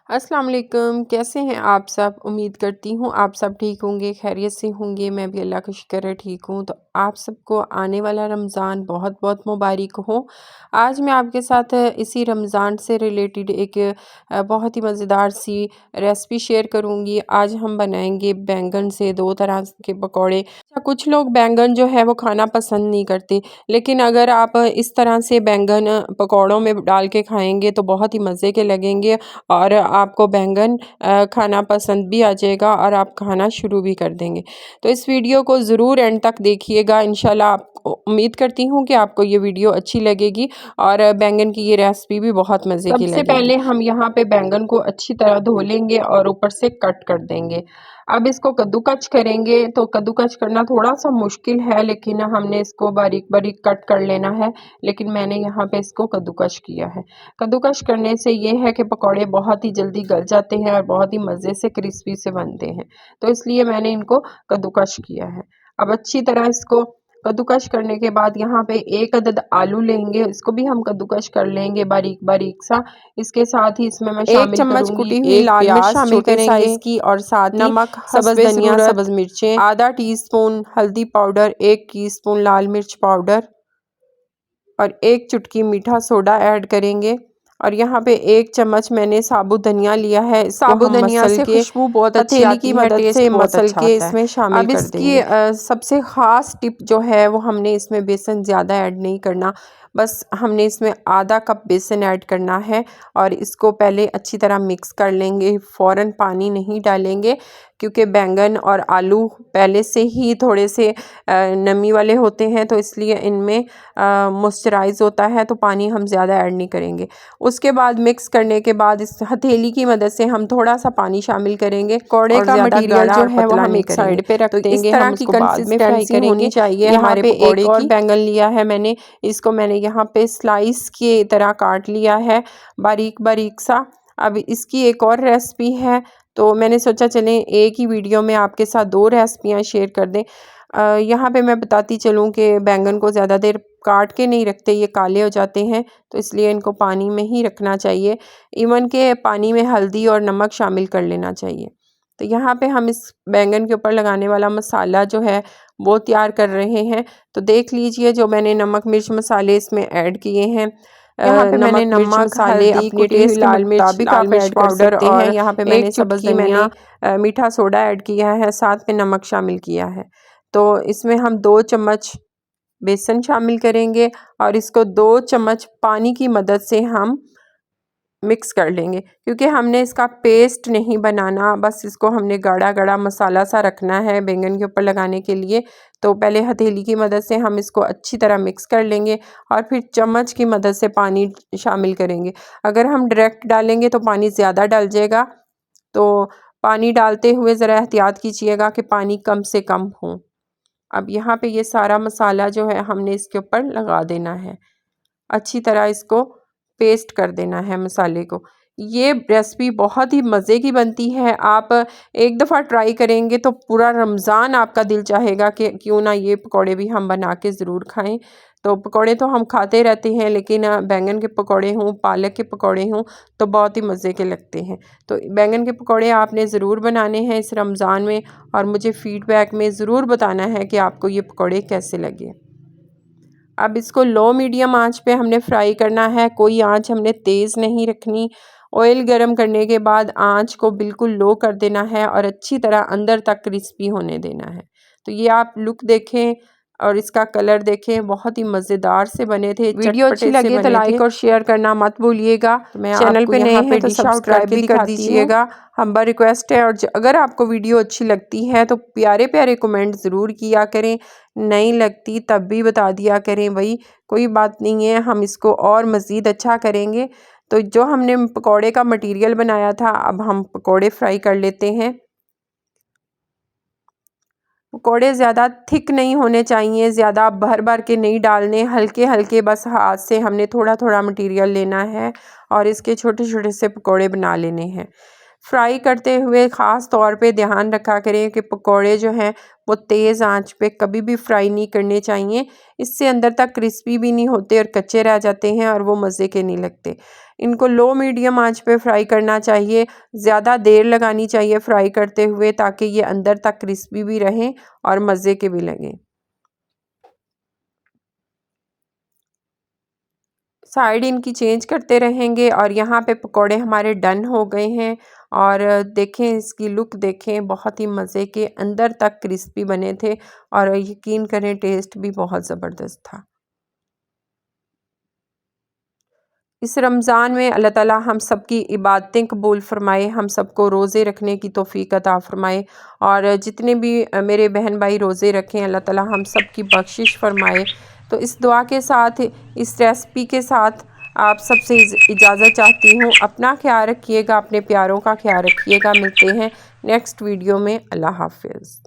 अस्सलाम वालेकुम, कैसे हैं आप सब? उम्मीद करती हूँ आप सब ठीक होंगे, खैरियत से होंगे। मैं भी अल्लाह का शुक्र है ठीक हूँ। तो आप सबको आने वाला रमज़ान बहुत-बहुत मुबारक हो। आज मैं आपके साथ इसी रमज़ान से रिलेटेड एक बहुत ही मज़ेदार सी रेसिपी शेयर करूँगी। आज हम बनाएंगे बैंगन से 2 तरह के पकौड़े। अच्छा, कुछ लोग बैंगन जो है वो खाना पसंद नहीं करते, लेकिन अगर आप इस तरह से बैंगन पकौड़ों में डाल के खाएँगे तो बहुत ही मज़े के लगेंगे और आपको बैंगन खाना पसंद भी आ जाएगा और आप खाना शुरू भी कर देंगे। तो इस वीडियो को ज़रूर एंड तक देखिएगा। इंशाल्लाह आपको उम्मीद करती हूँ कि आपको ये वीडियो अच्छी लगेगी और बैंगन की ये रेसिपी भी बहुत मज़े की लगेगी। सबसे पहले हम यहाँ पे बैंगन को अच्छी तरह धो लेंगे और ऊपर से कट कर देंगे। अब इसको कद्दूकस करेंगे, तो कद्दूकस करना थोड़ा सा मुश्किल है, लेकिन हमने इसको बारीक बारीक कट कर लेना है। लेकिन मैंने यहाँ पे इसको कद्दूकस किया है। कद्दूकस करने से ये है कि पकौड़े बहुत ही जल्दी गल जाते हैं और बहुत ही मज़े से क्रिस्पी से बनते हैं, तो इसलिए मैंने इनको कद्दूकस किया है। अब अच्छी तरह इसको कद्दूकस करने के बाद यहाँ पे 1 अदद आलू लेंगे, इसको भी हम कद्दूकस कर लेंगे बारीक बारीक सा। इसके साथ ही इसमें मैं 1 चम्मच कुटी हुई लाल मिर्च शामिल करेंगे की और साथ नमक, सब्ज़ धनिया, सब्ज़ मिर्चें, आधा टीस्पून हल्दी पाउडर, 1 टीस्पून लाल मिर्च पाउडर और 1 चुटकी मीठा सोडा ऐड करेंगे। और यहाँ पे 1 चम्मच मैंने साबुत धनिया लिया है। साबुत धनिया से खुशबू बहुत अच्छी आती है, मदद से मसल के इसमें शामिल कर देंगे। अब इसकी सबसे ख़ास टिप जो है वो हमने इसमें बेसन ज़्यादा ऐड नहीं करना, बस हमने इसमें आधा कप बेसन ऐड करना है और इसको पहले अच्छी तरह मिक्स कर लेंगे। फ़ौरन पानी नहीं डालेंगे क्योंकि बैंगन और आलू पहले से ही थोड़े से नमी वाले होते हैं, तो इसलिए इनमें मॉइस्चराइज़ होता है, तो पानी हम ज़्यादा ऐड नहीं करेंगे। उसके बाद मिक्स करने के बाद इस हथेली की मदद से हम थोड़ा सा पानी शामिल करेंगे। पकौड़े का मटेरियल जो है वो हम एक साइड पे रख देंगे, इस तरह की कंसिस्टेंसी होनी चाहिए। हमारे पकौड़े एक और बैंगन लिया है मैंने, इसको मैंने यहाँ पे स्लाइस की तरह काट लिया है बारीक बारीक सा। अब इसकी एक और रेसिपी है, तो मैंने सोचा चलें एक ही वीडियो में आपके साथ 2 रेसिपियाँ शेयर कर दें। यहाँ पे मैं बताती चलूँ कि बैंगन को ज़्यादा देर काट के नहीं रखते, ये काले हो जाते हैं, तो इसलिए इनको पानी में ही रखना चाहिए। इवन के पानी में हल्दी और नमक शामिल कर लेना चाहिए। तो यहाँ पे हम इस बैंगन के ऊपर लगाने वाला मसाला जो है वो तैयार कर रहे हैं। तो देख लीजिए जो मैंने नमक मिर्च मसाले इसमें ऐड किए हैं। यहाँ पे मैंने नमक, मसाले अपने टेस्ट लाल मिर्च पाउडर और यहाँ पे मैंने सब्ज़ धनिया, मीठा सोडा ऐड किया है, साथ में नमक शामिल किया है। तो इसमें हम 2 चम्मच बेसन शामिल करेंगे और इसको 2 चम्मच पानी की मदद से हम मिक्स कर लेंगे, क्योंकि हमने इसका पेस्ट नहीं बनाना, बस इसको हमने गाढ़ा गाढ़ा मसाला सा रखना है बैंगन के ऊपर लगाने के लिए। तो पहले हथेली की मदद से हम इसको अच्छी तरह मिक्स कर लेंगे और फिर चम्मच की मदद से पानी शामिल करेंगे। अगर हम डायरेक्ट डालेंगे तो पानी ज़्यादा डल जाएगा, तो पानी डालते हुए ज़रा एहतियात कीजिएगा कि पानी कम से कम हो। अब यहाँ पे ये सारा मसाला जो है हमने इसके ऊपर लगा देना है, अच्छी तरह इसको पेस्ट कर देना है मसाले को। ये रेसिपी बहुत ही मज़े की बनती है, आप एक दफ़ा ट्राई करेंगे तो पूरा रमज़ान आपका दिल चाहेगा कि क्यों ना ये पकौड़े भी हम बना के ज़रूर खाएं। तो पकौड़े तो हम खाते रहते हैं, लेकिन बैंगन के पकौड़े हों, पालक के पकौड़े हों, तो बहुत ही मज़े के लगते हैं। तो बैंगन के पकौड़े आपने ज़रूर बनाने हैं इस रमज़ान में और मुझे फ़ीडबैक में ज़रूर बताना है कि आपको ये पकौड़े कैसे लगे। अब इसको लो मीडियम आंच पे हमने फ्राई करना है, कोई आंच हमने तेज़ नहीं रखनी। ऑयल गरम करने के बाद आंच को बिल्कुल लो कर देना है और अच्छी तरह अंदर तक क्रिस्पी होने देना है। तो ये आप लुक देखें और इसका कलर देखें, बहुत ही मज़ेदार से बने थे। वीडियो अच्छी लगे तो लाइक और शेयर करना मत भूलिएगा। चैनल पे नए हैं तो सब्सक्राइब भी कर दीजिएगा, हम्बल रिक्वेस्ट है। और अगर आपको वीडियो अच्छी लगती है तो प्यारे प्यारे कमेंट ज़रूर किया करें, नहीं लगती तब भी बता दिया करें भाई, कोई बात नहीं है, हम इसको और मज़ीद अच्छा करेंगे। तो जो हमने पकौड़े का मटेरियल बनाया था, अब हम पकौड़े फ्राई कर लेते हैं। पकौड़े ज़्यादा थिक नहीं होने चाहिए, ज़्यादा भर भर के नहीं डालने, हल्के हल्के बस हाथ से हमने थोड़ा थोड़ा मटेरियल लेना है और इसके छोटे छोटे से पकौड़े बना लेने हैं। फ्राई करते हुए ख़ास तौर पे ध्यान रखा करें कि पकोड़े जो हैं वो तेज़ आंच पे कभी भी फ्राई नहीं करने चाहिए। इससे अंदर तक क्रिस्पी भी नहीं होते और कच्चे रह जाते हैं और वो मज़े के नहीं लगते। इनको लो मीडियम आंच पे फ्राई करना चाहिए, ज़्यादा देर लगानी चाहिए फ्राई करते हुए ताकि ये अंदर तक क्रिस्पी भी रहें और मज़े के भी लगें। साइड इनकी चेंज करते रहेंगे और यहाँ पे पकोड़े हमारे डन हो गए हैं और देखें इसकी लुक देखें, बहुत ही मज़े के अंदर तक क्रिस्पी बने थे और यकीन करें टेस्ट भी बहुत ज़बरदस्त था। इस रमज़ान में अल्लाह ताला हम सब की इबादतें कबूल फ़रमाए, हम सबको रोज़े रखने की तौफ़ीक अता फ़रमाए और जितने भी मेरे बहन भाई रोज़े रखें अल्लाह ताला हम सब की बख्शिश फ़रमाए। तो इस दुआ के साथ, इस रेसिपी के साथ आप सबसे इजाज़त चाहती हूँ। अपना ख़्याल रखिएगा, अपने प्यारों का ख़्याल रखिएगा। मिलते हैं नेक्स्ट वीडियो में। अल्लाह हाफ़िज़।